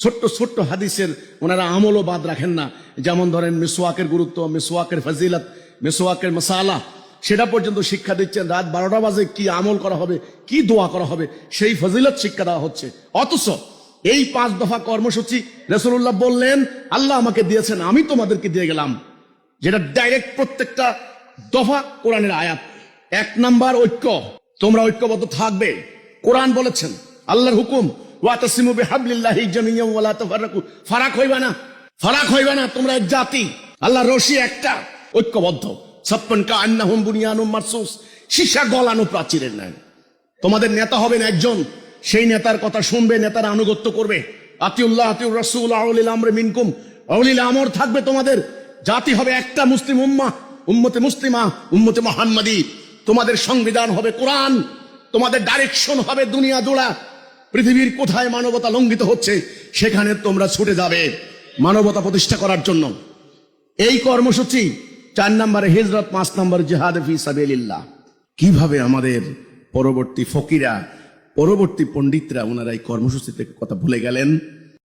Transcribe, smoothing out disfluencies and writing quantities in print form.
ছোট্ট ছোট্ট হাদিসের ওনারা আমলও বাদ রাখেন না। যেমন ধরেন মিসওয়াকের গুরুত্ব, মিসওয়াকের ফজিলত, মিসওয়াকের মশালা, সেটা পর্যন্ত শিক্ষা দিচ্ছেন। রাত 12টা বাজে কি আমল করা হবে, কি দোয়া করা হবে, সেই ফজিলত শিক্ষা দেওয়া হচ্ছে। অথচ এই 5 দফা কর্মসূচি রাসূলুল্লাহ বললেন আল্লাহ আমাকে দিয়েছেন, আমি তোমাদেরকে দিয়ে গেলাম, যেটা ডাইরেক্ট প্রত্যেকটা দফা কোরআনের আয়াত। 1 নাম্বার ঐক্য, তোমরা ঐক্যবদ্ধ থাকবে। কোরআন বলেছেন, আল্লাহর হুকুম, ওয়াতাসিমু বিহাবলিল্লাহি জামিয়ান ওয়া লা তাফাররাকু, ফারাক হইবা না, ফারাক হইবা না, তোমরা এক জাতি, আল্লাহর রশি একটা, ঐক্যবদ্ধ। সাপ্পান কাআন্নাহুম বুনিয়ানুম মারসুস, সীসা গলানো প্রাচীরের ন্যায়। তোমাদের নেতা হবেন একজন, সেই নেতার কথা শুনবে, নেতার আনুগত্য করবে। আতিউল্লাহ আতিউর রাসূল আউলিল আমরি মিনকুম, আউলিল আমর থাকবে তোমাদের। জাতি হবে একটা, মুসলিম উম্মাহ, উম্মতে মুসলিমা, উম্মতে মুহাম্মাদি। তোমাদের সংবিধান হবে কোরআন, তোমাদের ডাইরেকশন হবে দুনিয়া জোড়া। পৃথিবীর কোথায় মানবতা লঙ্ঘিত হচ্ছে সেখানে তোমরা ছুটে যাবে মানবতা প্রতিষ্ঠা করার জন্য। এই কর্মসূচি। 4 নম্বরে হিজরত, 5 নম্বর জিহাদ ফি সাবিলিল্লাহ। কিভাবে আমাদের পরবর্তী ফকিরা, পরবর্তী পণ্ডিতরা ওনারা এই কর্মসূচি থেকে কথা ভুলে গেলেন।